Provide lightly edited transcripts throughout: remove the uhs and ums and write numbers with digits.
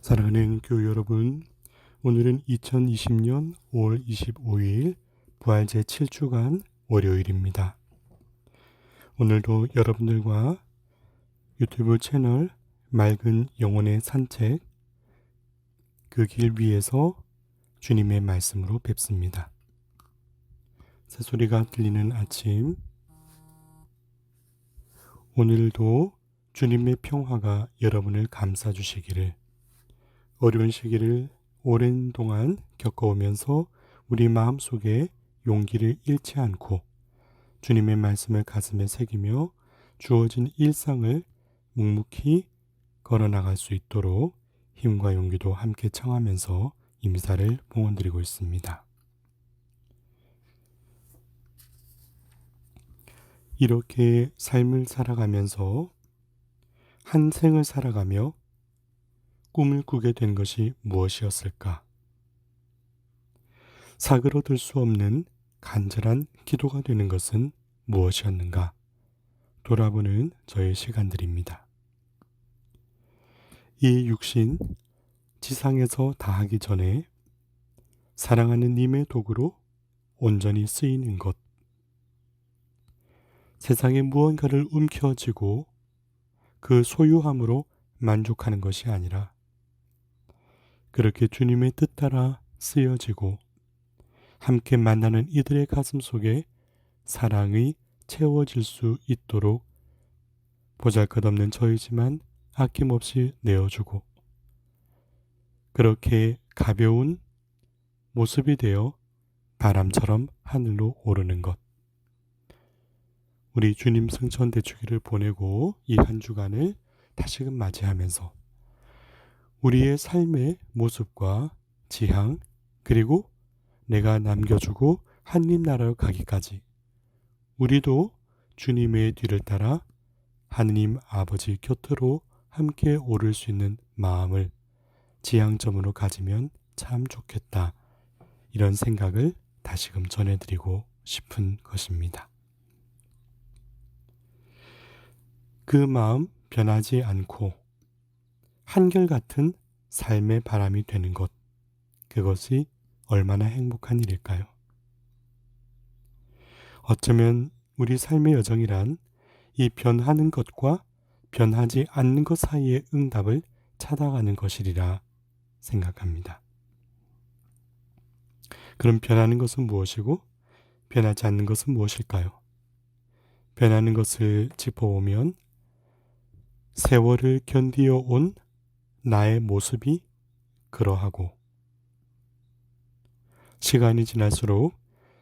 사랑하는 교우 여러분, 오늘은 2020년 5월 25일 부활 제7주간 월요일입니다. 오늘도 여러분들과 유튜브 채널 맑은 영혼의 산책 그 길 위에서 주님의 말씀으로 뵙습니다. 새소리가 들리는 아침, 오늘도 주님의 평화가 여러분을 감싸주시기를, 어려운 시기를 오랜 동안 겪어오면서 우리 마음속에 용기를 잃지 않고 주님의 말씀을 가슴에 새기며 주어진 일상을 묵묵히 걸어나갈 수 있도록 힘과 용기도 함께 청하면서 임사를 봉헌드리고 있습니다. 이렇게 삶을 살아가면서 한 생을 살아가며 꿈을 꾸게 된 것이 무엇이었을까? 사그러들 수 없는 간절한 기도가 되는 것은 무엇이었는가? 돌아보는 저의 시간들입니다. 이 육신, 지상에서 다하기 전에 사랑하는 님의 도구로 온전히 쓰이는 것, 세상의 무언가를 움켜쥐고 그 소유함으로 만족하는 것이 아니라 그렇게 주님의 뜻 따라 쓰여지고 함께 만나는 이들의 가슴 속에 사랑이 채워질 수 있도록 보잘것없는 저이지만 아낌없이 내어주고 그렇게 가벼운 모습이 되어 바람처럼 하늘로 오르는 것. 우리 주님 승천 대축기를 보내고 이 한 주간을 다시금 맞이하면서 우리의 삶의 모습과 지향 그리고 내가 남겨주고 하느님 나라로 가기까지 우리도 주님의 뒤를 따라 하느님 아버지 곁으로 함께 오를 수 있는 마음을 지향점으로 가지면 참 좋겠다. 이런 생각을 다시금 전해드리고 싶은 것입니다. 그 마음 변하지 않고 한결같은 삶의 바람이 되는 것, 그것이 얼마나 행복한 일일까요? 어쩌면 우리 삶의 여정이란 이 변하는 것과 변하지 않는 것 사이의 응답을 찾아가는 것이리라 생각합니다. 그럼 변하는 것은 무엇이고 변하지 않는 것은 무엇일까요? 변하는 것을 짚어보면 세월을 견디어 온 나의 모습이 그러하고 시간이 지날수록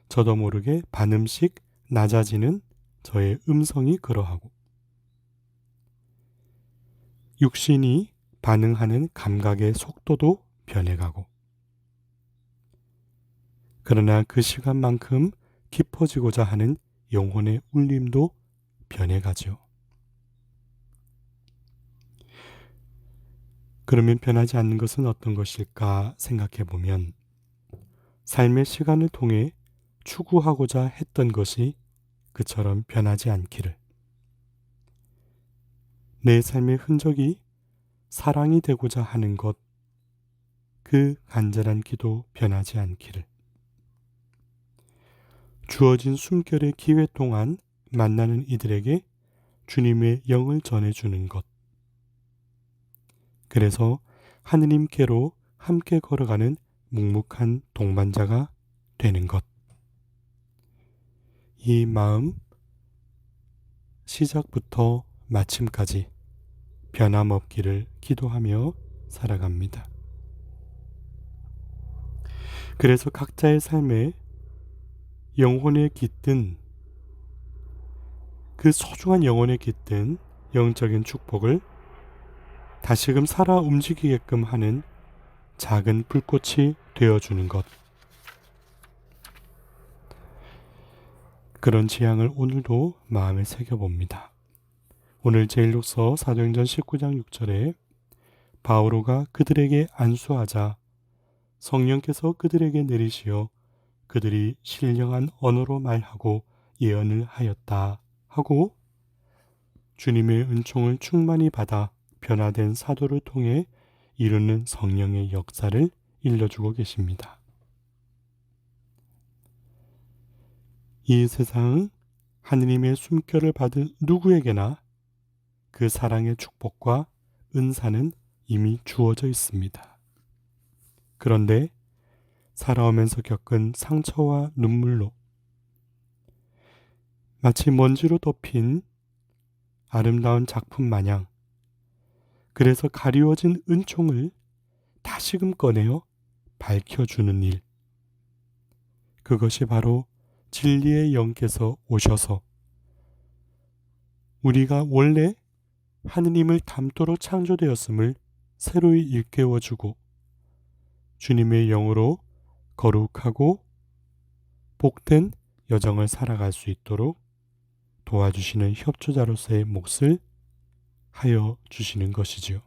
저도 모르게 반음씩 낮아지는 저의 음성이 그러하고 육신이 반응하는 감각의 속도도 변해가고 그러나 그 시간만큼 깊어지고자 하는 영혼의 울림도 변해가죠. 그러면 변하지 않는 것은 어떤 것일까 생각해 보면 삶의 시간을 통해 추구하고자 했던 것이 그처럼 변하지 않기를, 내 삶의 흔적이 사랑이 되고자 하는 것, 그 간절한 기도 변하지 않기를, 주어진 숨결의 기회 동안 만나는 이들에게 주님의 영을 전해주는 것, 그래서 하느님께로 함께 걸어가는 묵묵한 동반자가 되는 것. 이 마음 시작부터 마침까지 변함없기를 기도하며 살아갑니다. 그래서 각자의 삶에 영혼에 깃든 그 소중한 영혼에 깃든 영적인 축복을 다시금 살아 움직이게끔 하는 작은 불꽃이 되어주는 것. 그런 지향을 오늘도 마음에 새겨봅니다. 오늘 제1역서 사도행전 19장 6절에 바오로가 그들에게 안수하자 성령께서 그들에게 내리시어 그들이 신령한 언어로 말하고 예언을 하였다 하고 주님의 은총을 충만히 받아 변화된 사도를 통해 이루는 성령의 역사를 일러주고 계십니다. 이 세상은 하느님의 숨결을 받은 누구에게나 그 사랑의 축복과 은사는 이미 주어져 있습니다. 그런데 살아오면서 겪은 상처와 눈물로 마치 먼지로 덮인 아름다운 작품 마냥 그래서 가리워진 은총을 다시금 꺼내어 밝혀주는 일, 그것이 바로 진리의 영께서 오셔서 우리가 원래 하느님을 닮도록 창조되었음을 새로이 일깨워주고 주님의 영으로 거룩하고 복된 여정을 살아갈 수 있도록 도와주시는 협조자로서의 몫을 하여 주시는 것이지요.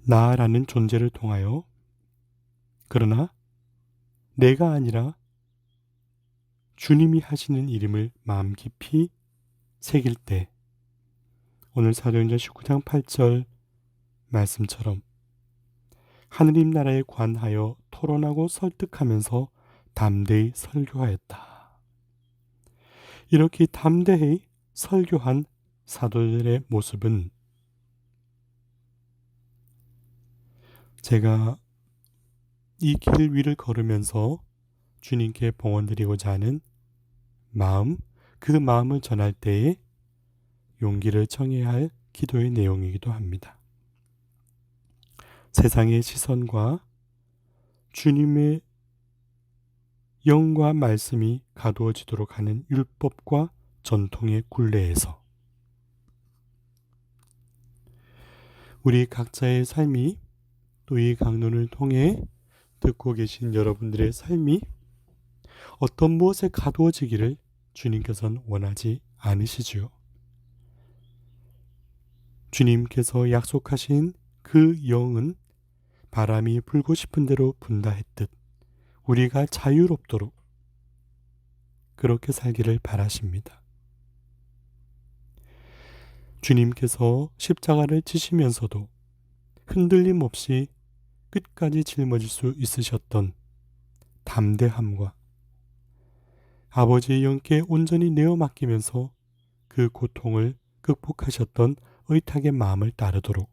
나라는 존재를 통하여, 그러나 내가 아니라 주님이 하시는 일임을 마음 깊이 새길 때, 오늘 사도행전 19장 8절 말씀처럼 하느님 나라에 관하여 토론하고 설득하면서 담대히 설교하였다. 이렇게 담대히 설교한 사도들의 모습은 제가 이 길 위를 걸으면서 주님께 봉헌드리고자 하는 마음, 그 마음을 전할 때에 용기를 청해야 할 기도의 내용이기도 합니다. 세상의 시선과 주님의 영과 말씀이 가두어지도록 하는 율법과 전통의 굴레에서 우리 각자의 삶이, 또 이 강론을 통해 듣고 계신 여러분들의 삶이 어떤 무엇에 가두어지기를 주님께서는 원하지 않으시지요. 주님께서 약속하신 그 영은 바람이 불고 싶은 대로 분다 했듯 우리가 자유롭도록 그렇게 살기를 바라십니다. 주님께서 십자가를 지시면서도 흔들림 없이 끝까지 짊어질 수 있으셨던 담대함과 아버지의 영께 온전히 내어 맡기면서 그 고통을 극복하셨던 의탁의 마음을 따르도록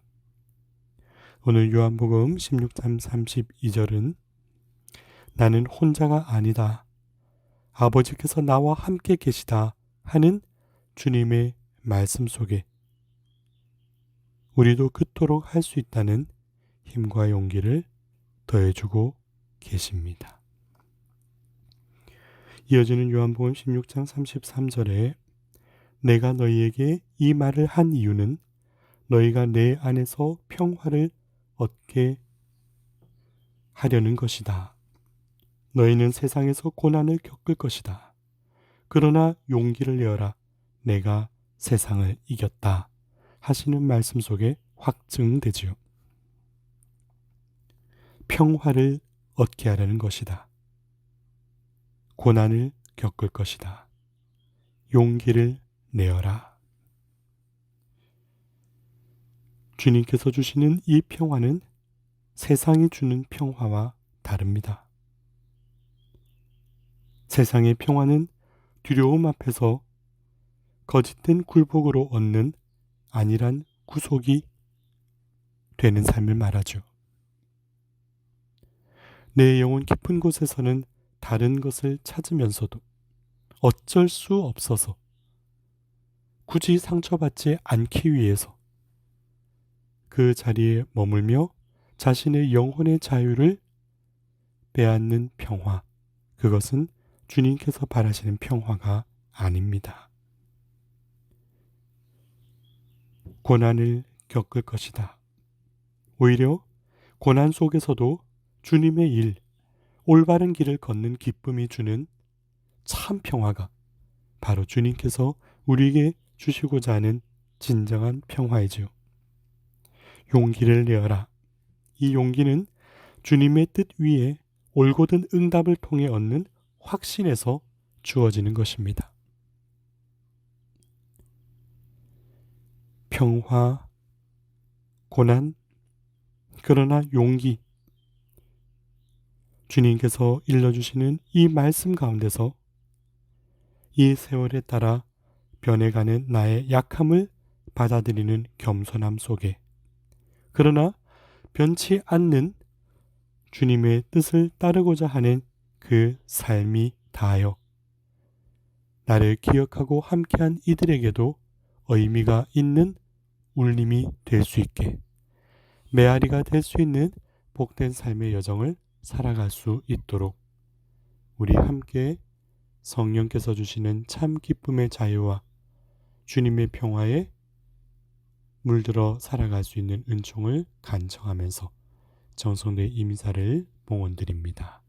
오늘 요한복음 16장 32절은 나는 혼자가 아니다. 아버지께서 나와 함께 계시다 하는 주님의 말씀 속에 우리도 그토록 할 수 있다는 힘과 용기를 더해주고 계십니다. 이어지는 요한복음 16장 33절에 내가 너희에게 이 말을 한 이유는 너희가 내 안에서 평화를 얻게 하려는 것이다. 너희는 세상에서 고난을 겪을 것이다. 그러나 용기를 내어라. 내가 세상을 이겼다. 하시는 말씀 속에 확증되지요. 평화를 얻게 하려는 것이다. 고난을 겪을 것이다. 용기를 내어라. 주님께서 주시는 이 평화는 세상이 주는 평화와 다릅니다. 세상의 평화는 두려움 앞에서 거짓된 굴복으로 얻는 안일한 구속이 되는 삶을 말하죠. 내 영혼 깊은 곳에서는 다른 것을 찾으면서도 어쩔 수 없어서 굳이 상처받지 않기 위해서 그 자리에 머물며 자신의 영혼의 자유를 빼앗는 평화, 그것은 주님께서 바라시는 평화가 아닙니다. 고난을 겪을 것이다. 오히려 고난 속에서도 주님의 일, 올바른 길을 걷는 기쁨이 주는 참 평화가 바로 주님께서 우리에게 주시고자 하는 진정한 평화이지요. 용기를 내어라. 이 용기는 주님의 뜻 위에 올곧은 응답을 통해 얻는 확신에서 주어지는 것입니다. 평화, 고난, 그러나 용기, 주님께서 일러주시는 이 말씀 가운데서 이 세월에 따라 변해가는 나의 약함을 받아들이는 겸손함 속에, 그러나 변치 않는 주님의 뜻을 따르고자 하는 그 삶이 다하여 나를 기억하고 함께한 이들에게도 의미가 있는 울림이 될 수 있게, 메아리가 될 수 있는 복된 삶의 여정을 살아갈 수 있도록 우리 함께 성령께서 주시는 참 기쁨의 자유와 주님의 평화에 물들어 살아갈 수 있는 은총을 간청하면서 정성도의 임사를 봉헌드립니다.